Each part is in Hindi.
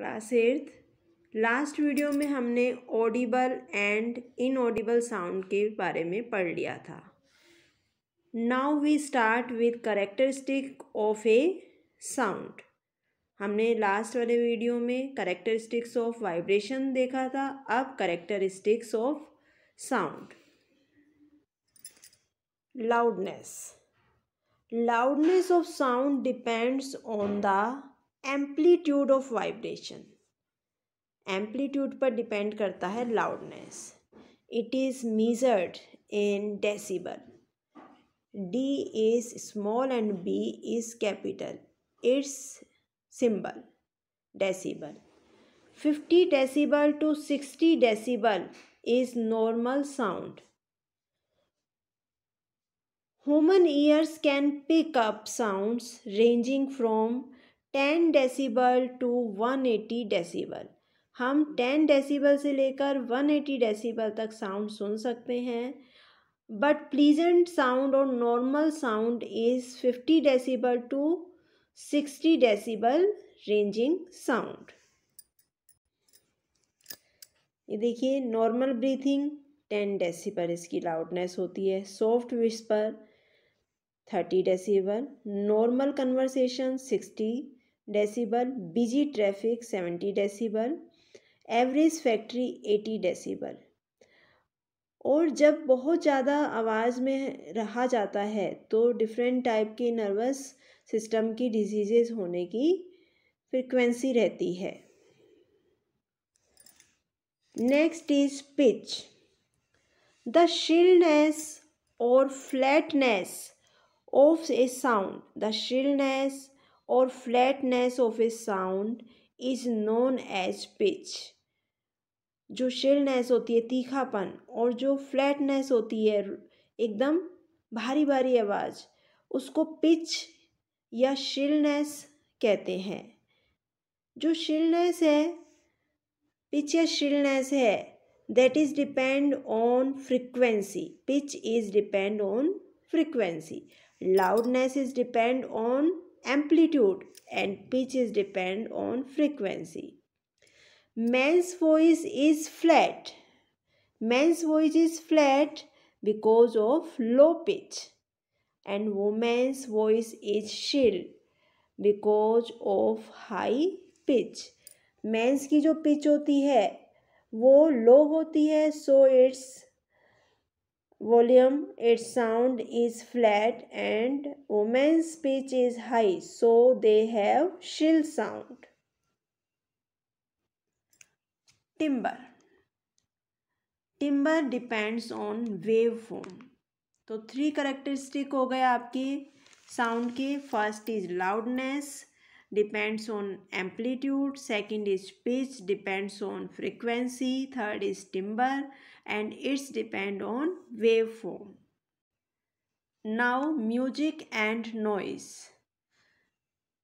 Class 8th। लास्ट वीडियो में हमने ऑडिबल एंड इनऑडिबल साउंड के बारे में पढ़ लिया था। Now we start with characteristic of a sound. हमने लास्ट वाले वीडियो में कैरेक्टरिस्टिक्स ऑफ वाइब्रेशन देखा था। अब characteristics of sound. Loudness. Loudness of sound depends on the amplitude of vibration. Amplitude पर depend करता है loudness. It is measured in decibel. D is small and B is capital. Its symbol decibel. 50 decibel to 60 decibel is normal sound. Human ears can pick up sounds ranging from 10 decibel to 180 decibel. हम 10 decibel से लेकर 180 decibel तक साउंड सुन सकते हैं। बट प्लीजेंट साउंड और normal sound is 50 decibel to 60 decibel ranging sound. ये देखिए, नॉर्मल ब्रीथिंग 10 decibel इसकी लाउडनेस होती है। Soft whisper 30 decibel, normal conversation 60 decibel, busy traffic 70 decibel, average factory 80 decibel। और जब बहुत ज़्यादा आवाज़ में रहा जाता है तो डिफरेंट टाइप के नर्वस सिस्टम की डिजीज़ेस होने की फ्रिक्वेंसी रहती है। Next is pitch. द शिलनेस और flatness of a sound. The shrillness or flatness of a sound is known as pitch. जो shrillness होती है तीखापन, और जो flatness होती है एकदम भारी भारी आवाज़, उसको pitch या shrillness कहते हैं। जो shrillness है, pitch या shrillness है, that is depend on frequency. Pitch is depend on frequency. Loudness is depend on amplitude and pitch is depend on frequency. Man's voice is flat. Man's voice is flat because of low pitch, and woman's voice is shrill because of high pitch. Man's की जो pitch होती है वो low होती है, so its volume, its sound is flat, and woman's pitch is high, so they have shrill sound. Timbre. Timbre depends on waveform. तो 3 कैरेक्टरिस्टिक हो गए आपके साउंड के। First is loudness, depends on amplitude. Second is pitch, depends on frequency. Third is timbre, and it's depend on waveform. Now music and noise.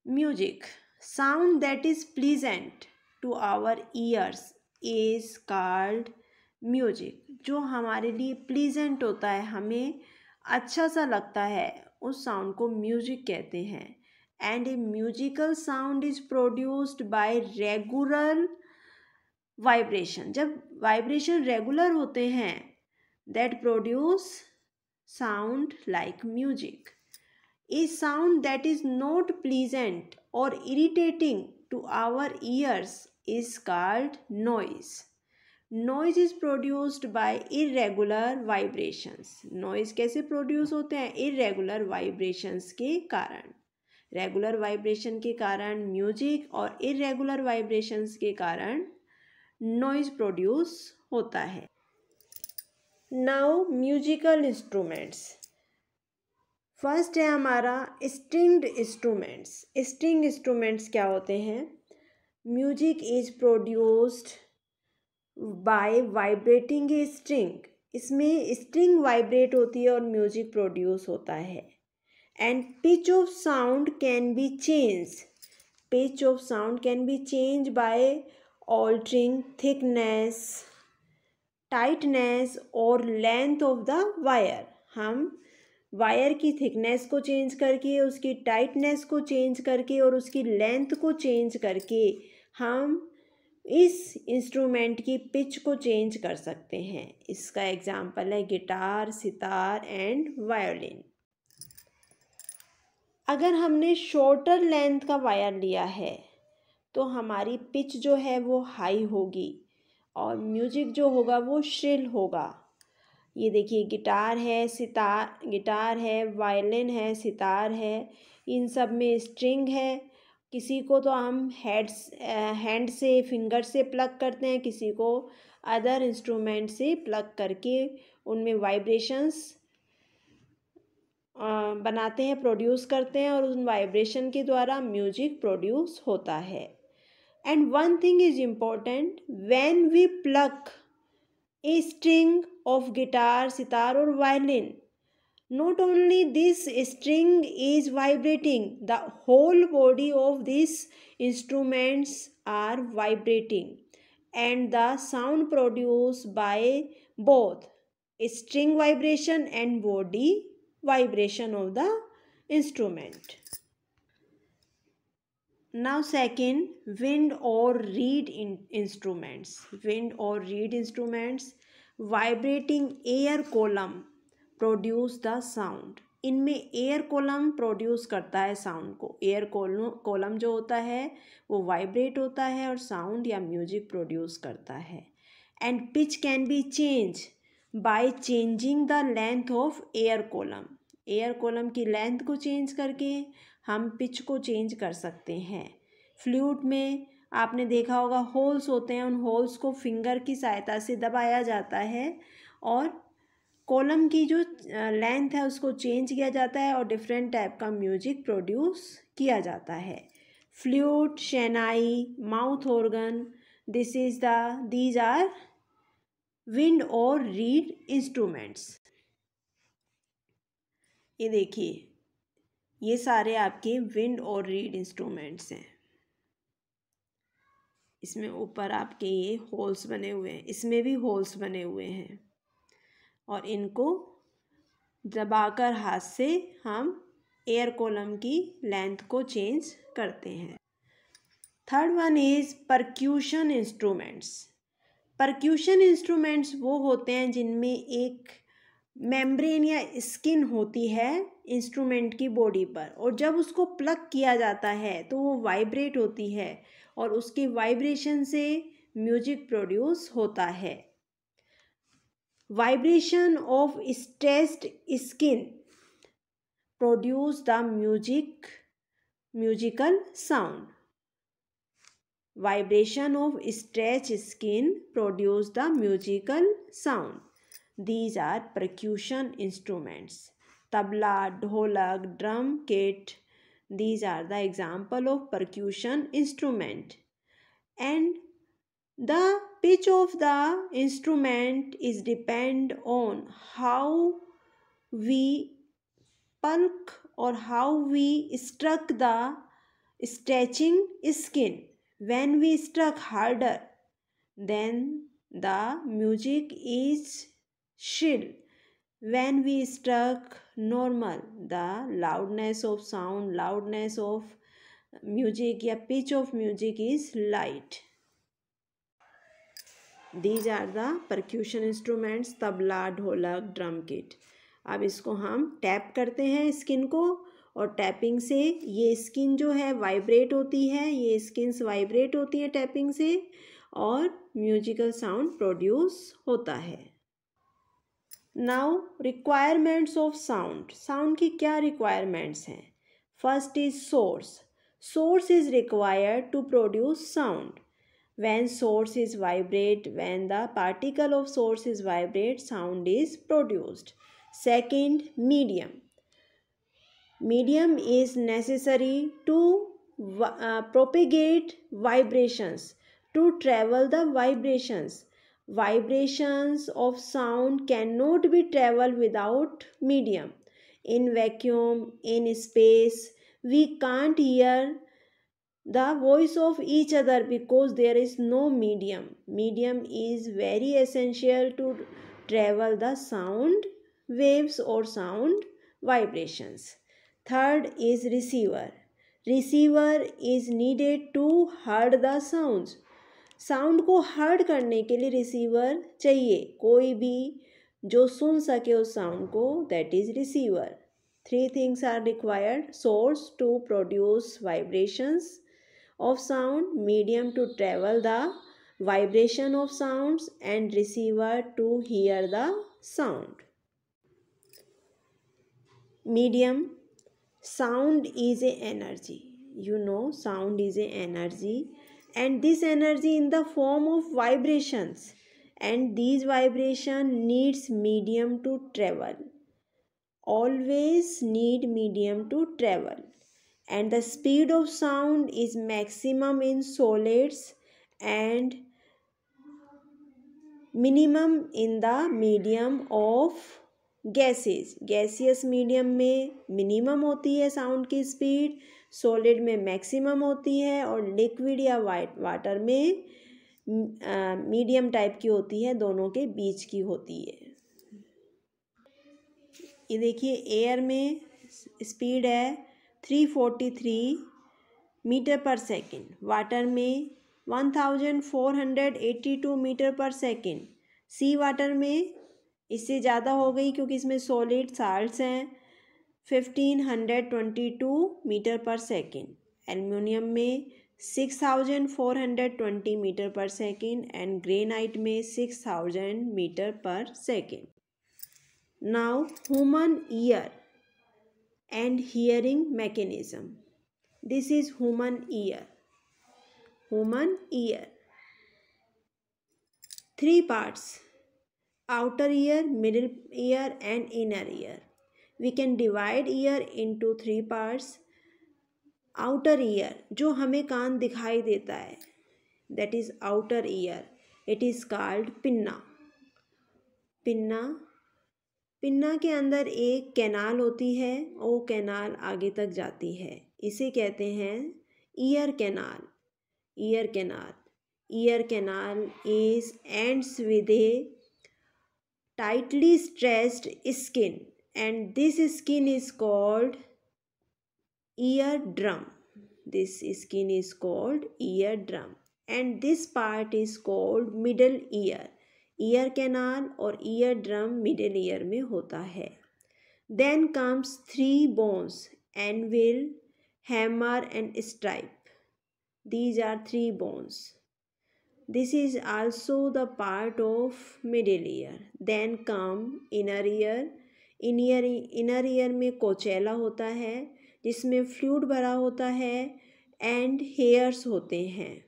Music, sound that is pleasant to our ears is called music. जो हमारे लिए pleasant होता है, हमें अच्छा सा लगता है, उस साउंड को म्यूजिक कहते हैं। And a musical sound is produced by regular vibration. जब वाइब्रेशन रेगुलर होते हैं, that produce sound like music. A sound that is not pleasant or irritating to our ears is called noise. Noise is produced by irregular vibrations. Noise कैसे प्रोड्यूस होते हैं? irregular vibrations के कारण। रेगुलर वाइब्रेशन के कारण म्यूजिक और इरेगुलर वाइब्रेशंस के कारण नॉइज प्रोड्यूस होता है। Now musical instruments. फर्स्ट है हमारा स्ट्रिंग्ड इंस्ट्रूमेंट्स। स्ट्रिंग इंस्ट्रूमेंट्स क्या होते हैं? Music is produced by vibrating a string. इसमें स्ट्रिंग वाइब्रेट होती है और म्यूजिक प्रोड्यूस होता है। And pitch of sound can be changed. Pitch of sound can be changed by altering thickness, tightness or length of the wire. हम वायर की थिकनेस को चेंज करके, उसकी टाइटनेस को चेंज करके और उसकी लेंथ को चेंज करके हम इस इंस्ट्रूमेंट की पिच को चेंज कर सकते हैं। इसका एग्जाम्पल है गिटार, सितार एंड वायोलिन। अगर हमने शॉर्टर लेंथ का वायर लिया है तो हमारी पिच जो है वो हाई होगी और म्यूजिक जो होगा वो श्रिल होगा। ये देखिए गिटार है, वायलिन है, सितार है, इन सब में स्ट्रिंग है। किसी को तो हम हैंड से, फिंगर से प्लग करते हैं, किसी को अदर इंस्ट्रूमेंट से प्लग करके उनमें वाइब्रेशंस बनाते हैं, प्रोड्यूस करते हैं और उन वाइब्रेशन के द्वारा म्यूजिक प्रोड्यूस होता है। And one thing is important, when we plug a string of guitar, sitar or violin, not only this string is vibrating, the whole body of these instruments are vibrating and the sound produced by both string vibration and body vibration of the instrument. Now second, wind or reed instruments. Wind or reed instruments, vibrating air column produce the sound. इनमें एयर कॉलम प्रोड्यूस करता है साउंड को। एयर कॉलम जो होता है वो वाइब्रेट होता है और साउंड या म्यूजिक प्रोड्यूस करता है। And pitch can be change by changing the length of air column. Air column की लेंथ को चेंज करके हम पिच को चेंज कर सकते हैं। फ्लूट में आपने देखा होगा होल्स होते हैं, उन होल्स को फिंगर की सहायता से दबाया जाता है और कॉलम की जो लेंथ है उसको चेंज किया जाता है और डिफरेंट टाइप का म्यूजिक प्रोड्यूस किया जाता है। Flute, shehnai, mouth organ, these are wind और रीड इंस्ट्रूमेंट्स। ये देखिए ये सारे आपके विंड और रीड इंस्ट्रूमेंट्स हैं। इसमें ऊपर आपके ये होल्स बने हुए हैं, इसमें भी होल्स बने हुए हैं और इनको दबाकर हाथ से हम एयर कॉलम की लेंथ को चेंज करते हैं। Third one is percussion instruments. Percussion instruments वो होते हैं जिनमें एक मेम्ब्रेन या स्किन होती है इंस्ट्रूमेंट की बॉडी पर और जब उसको प्लग किया जाता है तो वो वाइब्रेट होती है और उसके वाइब्रेशन से म्यूजिक प्रोड्यूस होता है। Vibration of stretched skin produce the musical sound. Vibration of stretched skin produce the musical sound. These are percussion instruments. Tabla, dholak, drum kit. These are the example of percussion instrument. And the pitch of the instrument is depend on how we pluck or how we struck the stretching skin. When we struck harder, then the music is shrill. When we struck normal, the loudness of music या pitch of music is light. These are the percussion instruments, tabla, ढोलक, ड्रम किट। अब इसको हम टैप करते हैं स्किन को और टैपिंग से ये स्किन जो है वाइब्रेट होती है, ये स्किन्स वाइब्रेट होती है टैपिंग से और म्यूजिकल साउंड प्रोड्यूस होता है। Now requirements of sound. Sound की क्या रिक्वायरमेंट्स हैं? First is source. Source is required to produce sound. When source is vibrate, when the particle of source is vibrate, sound is produced. Second, medium. Medium is necessary to propagate vibrations, to travel the vibrations. Vibrations of sound cannot be traveled without medium. In vacuum, in space, we can't hear the voice of each other because there is no medium. Medium is very essential to travel the sound waves or sound vibrations. Third is receiver. Receiver is needed to heard the sounds. Sound को हर्ड करने के लिए रिसीवर चाहिए, कोई भी जो सुन सके उस साउंड को, that is receiver. 3 things are required: source to produce vibrations of sound, medium to travel the vibration of sounds, and receiver to hear the sound. Medium. Sound is a energy. You know, sound is a energy, and this energy in the form of vibrations, and these vibration needs medium to travel. Always need medium to travel. And the speed of sound is maximum in solids and minimum in the medium of gases. Gaseous medium में मिनिमम होती है साउंड की स्पीड, सॉलिड में मैक्सिमम होती है, और लिक्विड या वाटर में मीडियम टाइप की होती है, दोनों के बीच की होती है। ये देखिए, एयर में स्पीड है 343 मीटर पर सेकेंड, वाटर में 1482 मीटर पर सेकेंड, सी वाटर में इससे ज़्यादा हो गई क्योंकि इसमें सॉलिड साल्ट्स हैं, 1522 मीटर पर सेकेंड, एल्युमिनियम में 6420 मीटर पर सेकेंड, एंड ग्रेनाइट में 6000 मीटर पर second. Now human ear and hearing mechanism. This is human ear. Human ear 3 parts: outer ear, middle ear and inner ear. We can divide ear into 3 parts. outer ear, जो हमें कान दिखाई देता है, that is outer ear. It is called pinna. Pinna के अंदर एक कैनाल होती है, वो कैनाल आगे तक जाती है, इसे कहते हैं ear canal. Ear canal is ends with a tightly stressed skin, and this skin is called eardrum. And this part is called middle ear. Ear canal और ईयर ड्रम मिडिल ईयर में होता है। Then comes 3 bones: anvil, hammer and stripe. These are 3 bones. This is also the part of middle ear. Then come inner ear. inner ear में कोचेला होता है जिसमें फ्लूइड भरा होता है एंड हेयर्स होते हैं।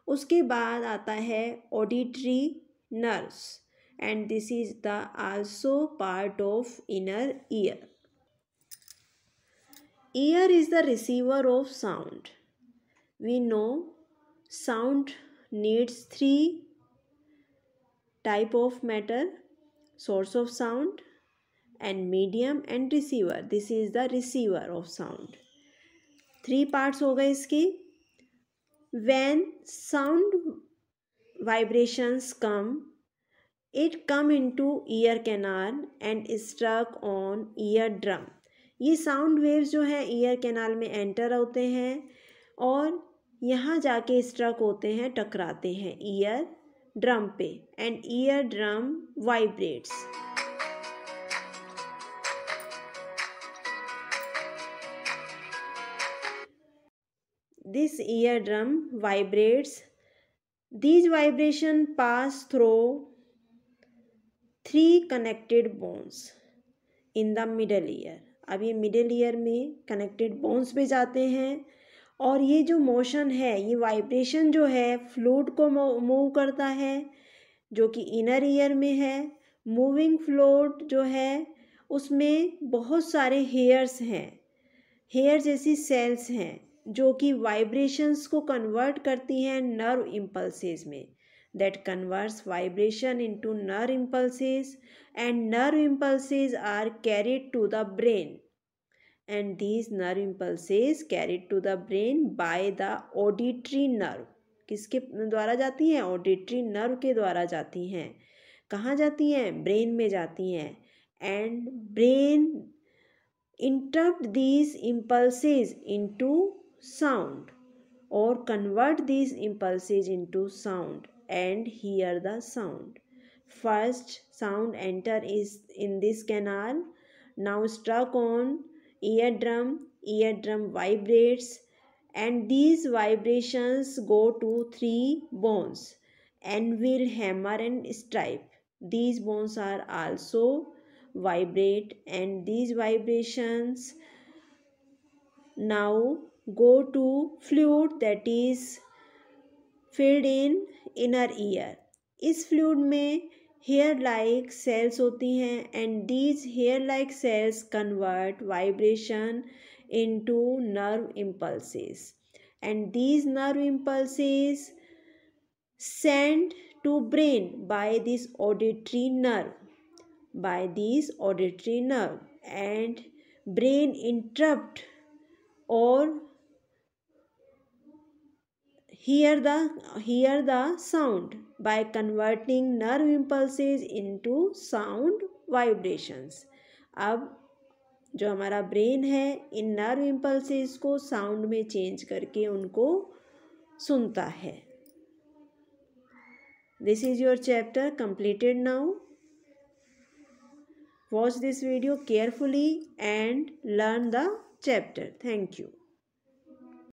उसके बाद आता है auditory nerves, and this is the also part of inner ear. Ear is the receiver of sound. We know sound needs 3 type of matter: source of sound and medium and receiver. This is the receiver of sound. 3 parts हो गए इसके। When sound vibrations come, it come into ear canal and struck on eardrum. ये साउंड वेव्स जो है ईयर कैनाल में एंटर होते हैं और यहाँ जाके स्ट्रक होते हैं, टकराते हैं ईयर ड्रम पे, and ear drum vibrates. This ear drum vibrates. These vibration pass through 3 connected bones in the middle ear. अब ये मिडिल ईयर में कनेक्टेड बोन्स पे जाते हैं, और ये जो मोशन है, ये वाइब्रेशन जो है फ्लूइड को मूव करता है जो कि इनर ईयर में है। मूविंग फ्लूइड जो है उसमें बहुत सारे हेयर्स हैं, हेयर जैसी सेल्स हैं जो कि वाइब्रेशंस को कन्वर्ट करती हैं नर्व इम्पल्सेस में। That converts vibration into nerve impulses, and nerve impulses are carried to the brain, and these nerve impulses carried to the brain by the auditory nerve. किसके द्वारा जाती हैं? ऑडिटरी नर्व के द्वारा जाती हैं। कहाँ जाती हैं? ब्रेन में जाती हैं। And brain interrupt these impulses into sound or convert these impulses into sound and hear the sound. First sound enter is in this canal. Now struck on eardrum. Eardrum vibrates and these vibrations go to three bones: anvil, hammer and stripe. These bones are also vibrate and these vibrations now go to fluid that is filled in inner ear. इस फ्लूइड में हेयर लाइक सेल्स होती हैं and these hair like cells convert vibration into nerve impulses and these nerve impulses sent to brain by this auditory nerve and brain interrupt or hear the sound by converting nerve impulses into sound vibrations. अब जो हमारा ब्रेन है इन नर्व इम्पल्सेस को साउंड में चेंज करके उनको सुनता है. This is your chapter completed now. Watch this video carefully and learn the chapter. Thank you.